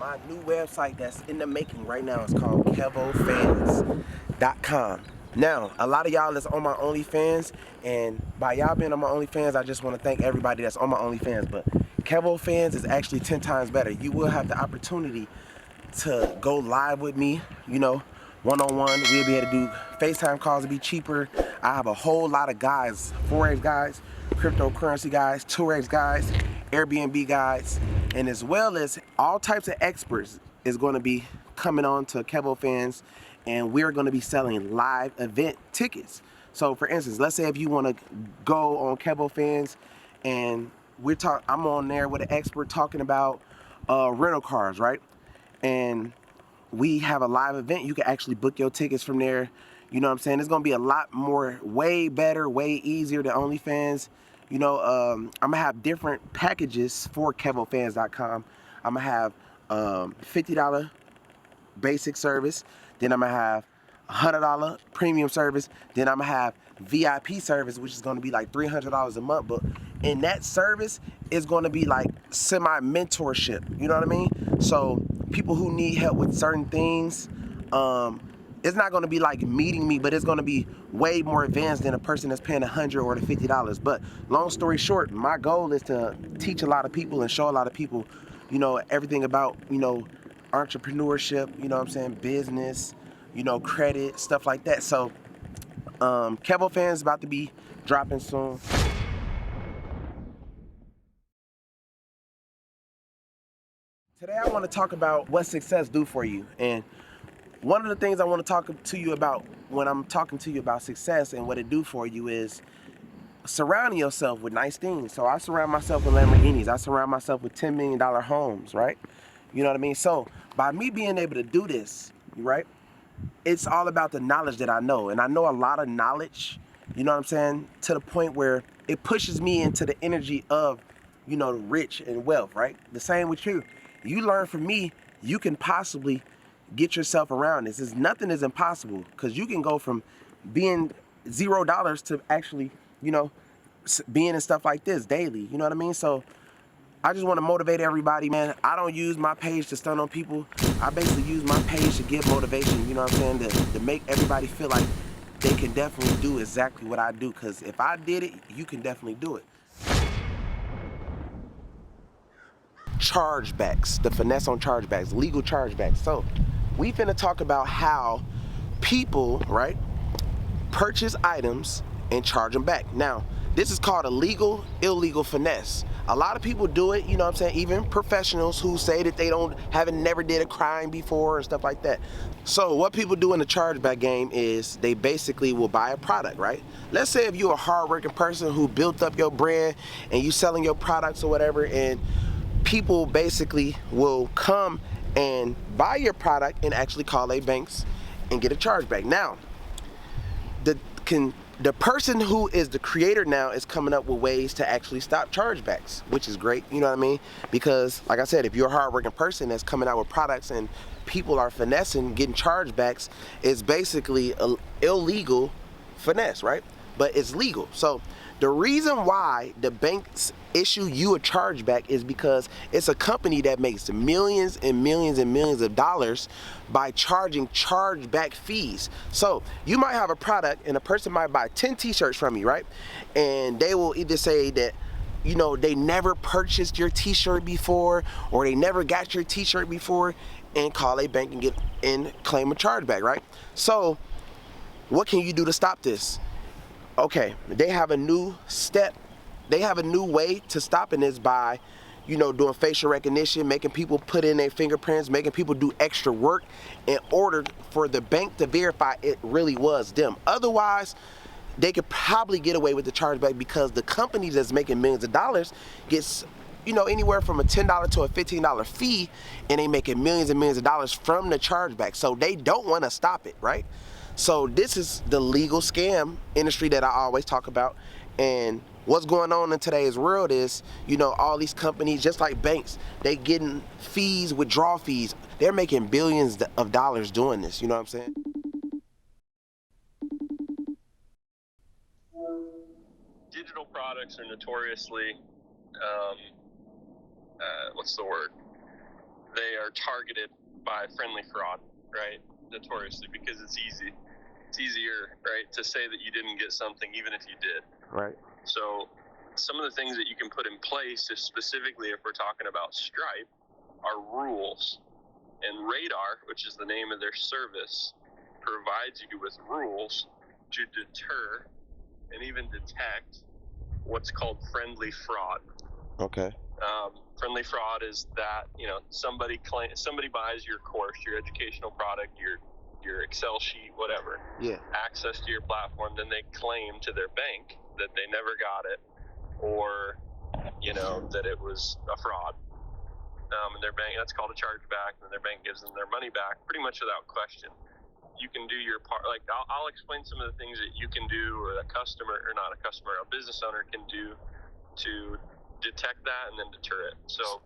my new website that's in the making right now. It's called KevoFans.com. Now, a lot of y'all is on my OnlyFans, and by y'all being on my OnlyFans, I just want to thank everybody that's on my OnlyFans. But Kevo Fans is actually 10 times better. You will have the opportunity to go live with me, you know, one-on-one. We'll be able to do FaceTime calls to be cheaper. I have a whole lot of guys, Forex guys, cryptocurrency guys, Turex guys, Airbnb guys, and as well as all types of experts is going to be coming on to Kevo Fans, and we're going to be selling live event tickets. So for instance, let's say if you want to go on Kevo Fans and I'm on there with an expert talking about rental cars, right? And we have a live event. You can actually book your tickets from there. You know what I'm saying? It's gonna be a lot more, way better, way easier than OnlyFans. You know, I'm gonna have different packages for KevoFans.com. I'm gonna have $50 basic service. Then I'm gonna have $100 premium service. Then I'm gonna have VIP service, which is gonna be like $300 a month. But in that service is gonna be like semi-mentorship. You know what I mean? So people who need help with certain things, it's not gonna be like meeting me, but it's gonna be way more advanced than a person that's paying $100 or the $50. But long story short, my goal is to teach a lot of people and show a lot of people, you know, everything about, you know, entrepreneurship, you know what I'm saying, business, you know, credit, stuff like that. So Kevo Fans about to be dropping soon. Today I want to talk about what success do for you. And one of the things I want to talk to you about when I'm talking to you about success and what it do for you is surrounding yourself with nice things. So I surround myself with Lamborghinis. I surround myself with $10 million homes, right? You know what I mean? So by me being able to do this, right, it's all about the knowledge that I know. And I know a lot of knowledge, you know what I'm saying, to the point where it pushes me into the energy of, you know, rich and wealth, right? The same with you. You learn from me, you can possibly get yourself around this. Nothing is impossible, because you can go from being $0 to actually, you know, being in stuff like this daily. You know what I mean? So I just want to motivate everybody, man. I don't use my page to stun on people. I basically use my page to give motivation, you know what I'm saying, to make everybody feel like they can definitely do exactly what I do, because if I did it, you can definitely do it. Chargebacks, the finesse on chargebacks, legal chargebacks. So we finna talk about how people, right, purchase items and charge them back. Now, this is called a legal, illegal finesse. A lot of people do it, you know what I'm saying, even professionals who say that they haven't never did a crime before and stuff like that. So what people do in the chargeback game is they basically will buy a product, right? Let's say if you're a hardworking person who built up your brand and you selling your products or whatever, and people basically will come and buy your product and actually call their banks and get a chargeback. Now, the person who is the creator now is coming up with ways to actually stop chargebacks, which is great, you know what I mean? Because, like I said, if you're a hardworking person that's coming out with products and people are finessing, getting chargebacks, it's basically an illegal finesse, right? But it's legal. So the reason why the banks issue you a chargeback is because it's a company that makes millions and millions and millions of dollars by charging chargeback fees. So you might have a product and a person might buy 10 t-shirts from you, right? And they will either say that, you know, they never purchased your t-shirt before, or they never got your t-shirt before, and call a bank and claim a chargeback, right? So what can you do to stop this? Okay, they have a new step. They have a new way to stopping this by, you know, doing facial recognition, making people put in their fingerprints, making people do extra work in order for the bank to verify it really was them. Otherwise, they could probably get away with the chargeback, because the company that's making millions of dollars gets, you know, anywhere from a $10 to a $15 fee, and they making millions and millions of dollars from the chargeback. So they don't want to stop it, right? So this is the legal scam industry that I always talk about. And what's going on in today's world is, you know, all these companies, just like banks, they getting fees, withdrawal fees. They're making billions of dollars doing this, you know what I'm saying? Digital products are notoriously, what's the word? they are targeted by friendly fraud, right? Notoriously, because it's easy. It's easier, right, to say that you didn't get something even if you did. Right. So some of the things that you can put in place, is specifically if we're talking about Stripe, are rules. And Radar, which is the name of their service, provides you with rules to deter and even detect what's called friendly fraud. Okay. Friendly fraud is that, somebody buys your course, your educational product, your Excel sheet, whatever, Yeah. access to your platform, then they claim to their bank that they never got it, or that it was a fraud. And their bank, that's called a chargeback, and their bank gives them their money back pretty much without question. You can do your part. Like, I'll explain some of the things that you can do, or a business owner can do to detect that and then deter it. So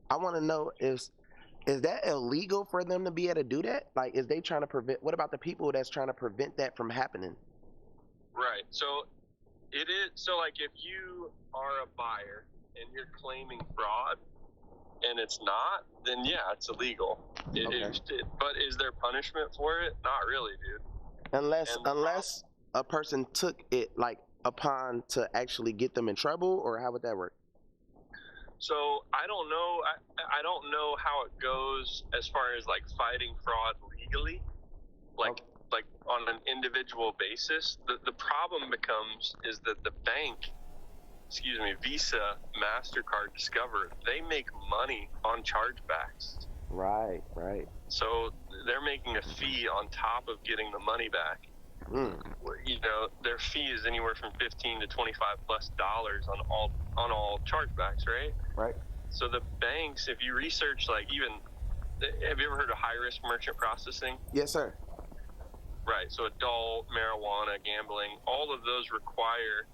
I want to know, is that illegal for them to be able to do that? Like, is they trying to prevent? What about the people that's trying to prevent that from happening? Right. So it is. So, like, if you are a buyer and you're claiming fraud and it's not, then yeah, it's illegal. But is there punishment for it? Not really, dude. Unless a person took it like upon to actually get them in trouble, or how would that work? So I don't know. I don't know how it goes as far as like fighting fraud legally, like on an individual basis. The problem is that the bank, Visa, MasterCard, Discover, they make money on chargebacks. Right. So they're making a fee on top of getting the money back. Their fee is anywhere from $15 to $25+ on all chargebacks, right? Right. So the banks, if you research, have you ever heard of high risk merchant processing? Yes, sir. Right. So adult, marijuana, gambling, all of those require,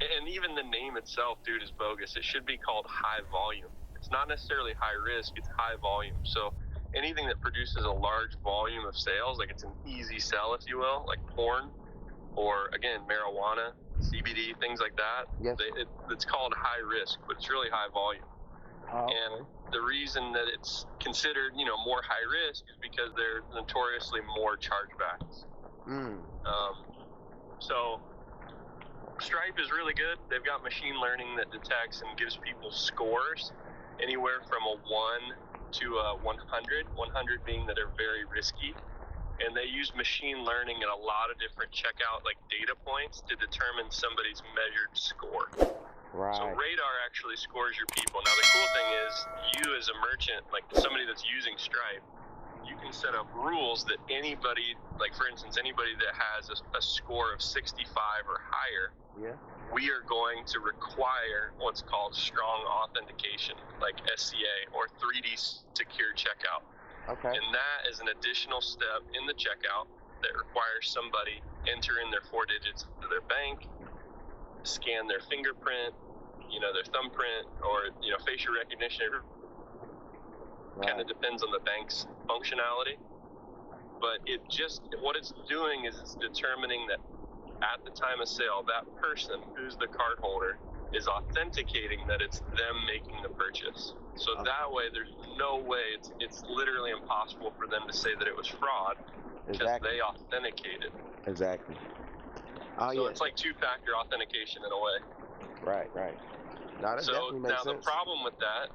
and even the name itself, dude, is bogus. It should be called high volume. It's not necessarily high risk, it's high volume. So anything that produces a large volume of sales, like it's an easy sell, if you will, like porn, or again, marijuana, CBD, things like that. Yes. It's called high risk, but it's really high volume. Oh. And the reason that it's considered, more high risk is because there's notoriously more chargebacks. So Stripe is really good. They've got machine learning that detects and gives people scores anywhere from a 1 to a 100, 100 being that they're very risky. And they use machine learning and a lot of different checkout data points to determine somebody's measured score. Right. So Radar actually scores your people. Now the cool thing is, you as a merchant, like somebody that's using Stripe, you can set up rules that anybody, for instance, anybody that has a score of 65 or higher, yeah, we are going to require what's called strong authentication, like SCA or 3D secure checkout. Okay. And that is an additional step in the checkout that requires somebody enter in their 4 digits of their bank, scan their fingerprint, their thumbprint, or facial recognition. Right. Kind of depends on the bank's functionality, but what it's doing is it's determining that at the time of sale, that person who's the card holder is authenticating that it's them making the purchase. So that way, there's no way, it's literally impossible for them to say that it was fraud, because they authenticated. Exactly. So it's like two-factor authentication in a way. Right. No, that definitely makes sense. The problem with that,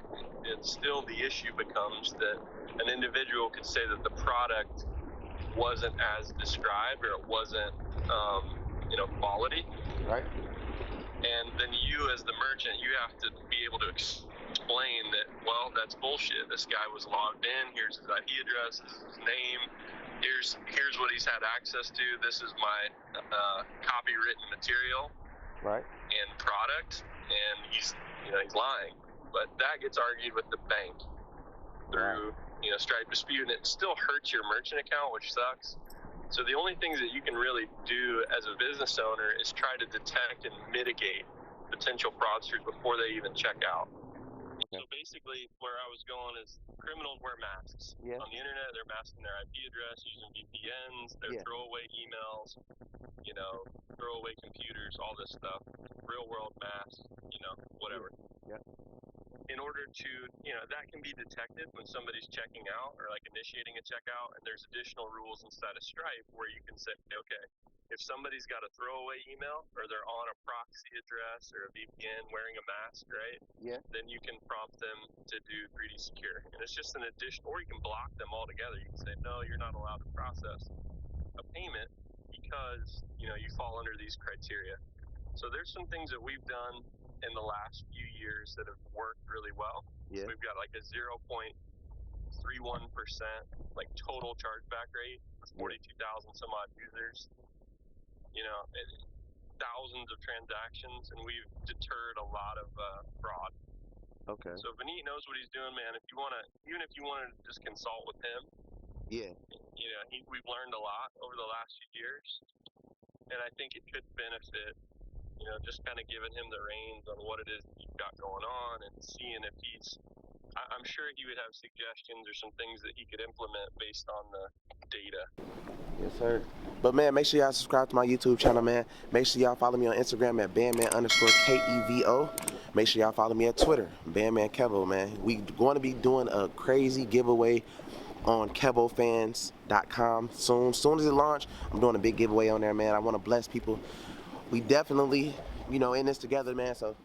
it's still the issue becomes that an individual could say that the product wasn't as described, or it wasn't, quality. Right. And then you, as the merchant, you have to be able to explain that, well, that's bullshit. This guy was logged in. Here's his IP address. This is his name. Here's what he's had access to. This is my copywritten material. Right. And product. And he's lying. But that gets argued with the bank through, Stripe dispute, and it still hurts your merchant account, which sucks. So the only things that you can really do as a business owner is try to detect and mitigate potential fraudsters before they even check out. Okay. So basically, where I was going is criminals wear masks. Yeah. On the internet, they're masking their IP address using VPNs, their throwaway emails, throwaway computers, all this stuff. Real world masks, whatever. Yeah. in order to, that can be detected when somebody's checking out or like initiating a checkout. And there's additional rules inside of Stripe where you can say, okay, if somebody's got a throwaway email or they're on a proxy address or a VPN wearing a mask, right? Yeah. Then you can prompt them to do 3D Secure. And it's just an addition, or you can block them altogether. You can say, no, you're not allowed to process a payment because, you fall under these criteria. So there's some things that we've done in the last few years that have worked really well. Yeah. We've got like a 0.31% like total chargeback rate with 42,000 some odd users. Thousands of transactions, and we've deterred a lot of fraud. Okay. So Vineet knows what he's doing, man. Even if you wanted to just consult with him, Yeah. We've learned a lot over the last few years, and I think it could benefit, just kind of giving him the reins on what it is that you've got going on and seeing if I'm sure he would have suggestions or some things that he could implement based on the data. Yes, sir. But man, make sure y'all subscribe to my YouTube channel, man. Make sure y'all follow me on Instagram at bandman_KEVO. Make sure y'all follow me at Twitter, bandmankevo, man. We going to be doing a crazy giveaway on KevoFans.com soon. Soon as it launch, I'm doing a big giveaway on there, man. I want to bless people. We definitely, in this together, man. So